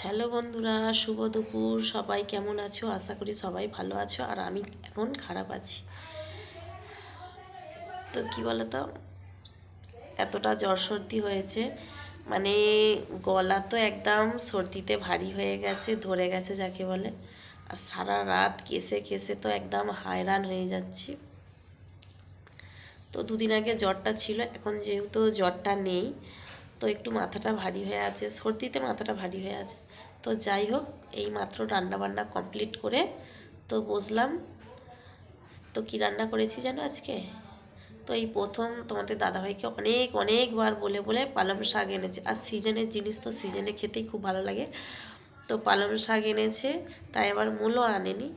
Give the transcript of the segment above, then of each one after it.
Hello বন্ধুরা, শুভ দুপুর। সবাই কেমন আছো? আশা করি সবাই ভালো আছো। আর আমি এখন খারাপ আছি। তো কি বলো তো, এতটা জ্বর সর্দি হয়েছে, মানে গলা তো একদম সর্দিতে ভারী হয়ে গেছে, ধরে গেছে যাকে বলে। আর সারা রাত কেসে কেসে তো একদম হায়রান হয়ে যাচ্ছি। তো দুদিন আগে জ্বরটা ছিল, এখন যেহেতু জ্বরটা নেই তো একটু মাথাটা ভারী হয়ে আছে, সর্দিতে মাথাটা ভারী হয়ে আছে। তো যাই হোক, এই মাত্র রান্নাবান্না কমপ্লিট করে তো বসলাম। তো কী রান্না করেছি জানো আজকে? তো এই প্রথম তোমাদের দাদাভাইকে অনেকবার বলে বলে পালং শাক এনেছে। আর সিজনের জিনিস তো সিজনে খেতেই খুব ভালো লাগে। তো পালং শাক এনেছে, তাই আবার মূলও আনেনি।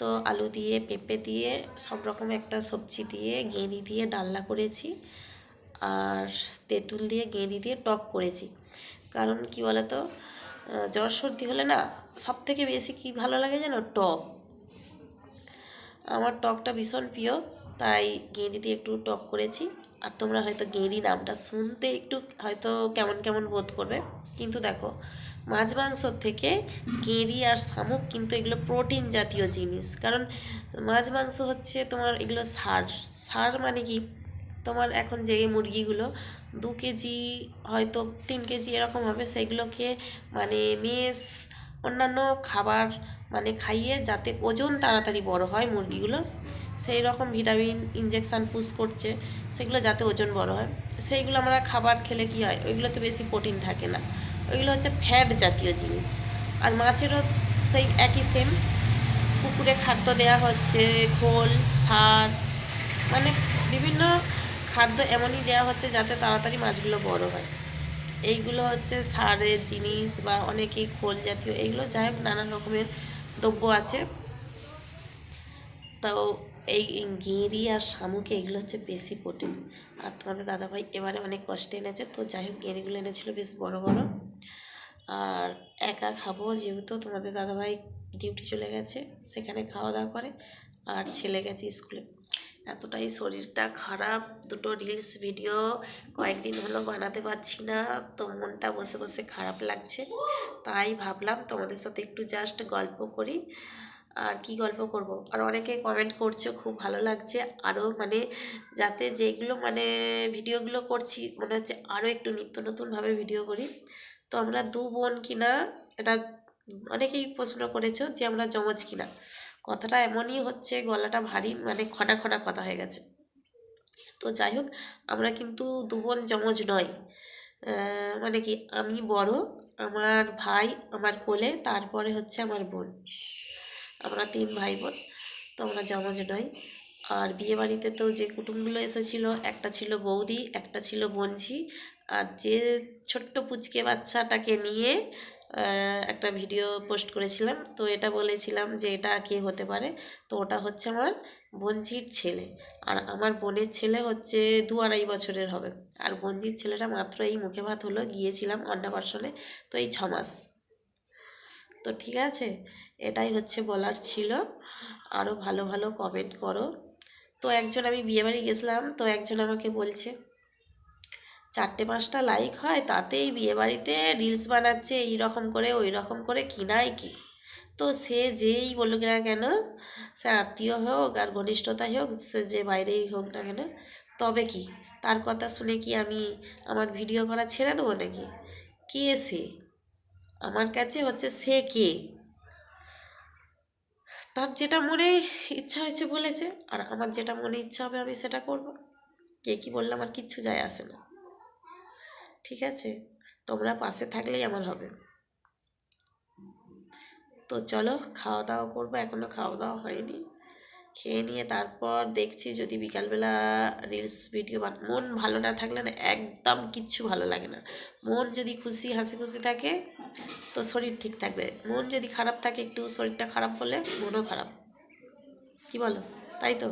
তো আলু দিয়ে পেঁপে দিয়ে সব রকম একটা সবজি দিয়ে গেঁড়ি দিয়ে ডালনা করেছি। আর তেঁতুল দিয়ে গেঁড়ি দিয়ে টক করেছি। কারণ কি বলো তো, জ্বর সর্দি হলে না সব থেকে বেশি কি ভালো লাগে জানো? টক। আমার টকটা ভীষণ প্রিয়, তাই গেঁড়ি দিয়ে একটু টক করেছি। আর তোমরা হয়তো গেঁড়ি নামটা শুনতে একটু হয়তো কেমন কেমন বোধ করবে, কিন্তু দেখো, মাছ মাংসর থেকে গেঁড়ি আর শামুক কিন্তু এগুলো প্রোটিন জাতীয় জিনিস। কারণ মাছ মাংস হচ্ছে তোমার এগুলো সার। সার মানে কি, তোমার এখন যে মুরগিগুলো 2 কেজি হয়তো 3 কেজি এরকম হবে, সেগুলোকে মানে মেষ অন্যান্য খাবার মানে খাইয়ে যাতে ওজন তাড়াতাড়ি বড় হয় মুরগিগুলো, সেই রকম ভিটামিন ইনজেকশান পুশ করছে সেগুলো যাতে ওজন বড় হয়। সেইগুলো আমরা খাবার খেলে কি হয়, ওইগুলোতে বেশি প্রোটিন থাকে না, ওইগুলো হচ্ছে ফ্যাট জাতীয় জিনিস। আর মাছেরও সেই একই সেম, পুকুরে খাদ্য দেওয়া হচ্ছে, খোল, সার, মানে বিভিন্ন খাদ্য এমনই দেওয়া হচ্ছে যাতে তাড়াতাড়ি মাছগুলো বড় হয়। এইগুলো হচ্ছে সারের জিনিস, বা অনেকেই খোল জাতীয়, এইগুলো যাই হোক নানান রকমের দ্রব্য আছে। তাও এই গেঁড়ি আর শামুকে এগুলো হচ্ছে বেশি প্রোটিন। আর তোমাদের দাদাভাই এবারে অনেক কষ্টে এনেছে, তো যাই হোক গেঁড়িগুলো এনেছিল বেশ বড় বড়। আর একা খাবো যেহেতু তোমাদের দাদাভাই ডিউটি চলে গেছে, সেখানে খাওয়া দাওয়া করে, আর ছেলে গেছে স্কুলে। এতটাই শরীরটা খারাপ, দুটো রিলস ভিডিও কয়েকদিন হলো বানাতে পারছি না, তো মনটা বসে বসে খারাপ লাগছে। তাই ভাবলাম তোমাদের সাথে একটু জাস্ট গল্প করি। আর কি গল্প করব, আর অনেকে কমেন্ট করছো, খুব ভালো লাগছে। আরও মানে যাতে যেগুলো মানে ভিডিওগুলো করছি মনে হচ্ছে আরও একটু নিত্য নতুনভাবে ভিডিও করি। তো আমরা 2 বোন কিনা, এটা অনেকেই প্রশ্ন করেছো যে আমরা জমজ কিনা। কথাটা এমনই হচ্ছে, গলাটা ভারী মানে খনা খনা কথা হয়ে গেছে। তো যাই হোক, আমরা কিন্তু 2 বোন জমজ নয়। মানে কি, আমি বড়, আমার ভাই আমার কোলে, তারপরে হচ্ছে আমার বোন, আমরা 3 ভাই বোন। তো আমরা জমজ নই। আর বিয়েবাড়িতে তো যে কুটুমগুলো এসেছিলো, একটা ছিল বৌদি, একটা ছিল বোনঝি, আর যে ছোট্ট পুচকে বাচ্চাটাকে নিয়ে একটা ভিডিও পোস্ট করেছিলাম। তো এটা বলেছিলাম যে এটা কে হতে পারে, তো ওটা হচ্ছে আমার বোনঝির ছেলে। আর আমার বোনের ছেলে হচ্ছে 2-2.5 বছরের হবে। আর বোনঝির ছেলেটা মাত্র এই মুখে ভাত হলো, গিয়েছিলাম অন্নপ্রাশনে, তো এই 6 মাস। তো ঠিক আছে, এটাই হচ্ছে বলার ছিল। আরও ভালো ভালো কমেন্ট করো। তো একজন, আমি বিয়েবাড়ি গেছিলাম, তো একজন আমাকে বলছে 4-5টা লাইক হয় তাতেই বিয়েবাড়িতে রিলস বানাচ্ছে, এই রকম করে ওই রকম করে, কিনাই কি। তো সে যেই বলুক না কেন, সে আত্মীয় হোক আর ঘনিষ্ঠতা হোক, সে যে বাইরেই হোক না কেন, তবে কি তার কথা শুনে কি আমি আমার ভিডিও করা ছেড়ে দেবো নাকি? কে সে? আমার কাছে হচ্ছে সে কে, তার যেটা মনে ইচ্ছা হয়েছে বলেছে, আর আমার যেটা মনে ইচ্ছা হবে আমি সেটা করব। কে কী বললে আমার কিচ্ছু যায় আসে না, ঠিক আছে? তোমরা পাশে থাকলেই আমার হবে। তো চলো খাওয়া দাওয়া করবো, এখনও খাওয়া দাওয়া হয়নি। খেয়ে নিয়ে তারপর দেখছি যদি বিকালবেলা রিলস ভিডিও মন ভালো না থাকলে না একদম কিচ্ছু ভালো লাগে না। মন যদি খুশি হাসি খুশি থাকে তো শরীর ঠিক থাকবে, মন যদি খারাপ থাকে, একটু শরীরটা খারাপ হলে মনও খারাপ। কি বলো? তাই তো।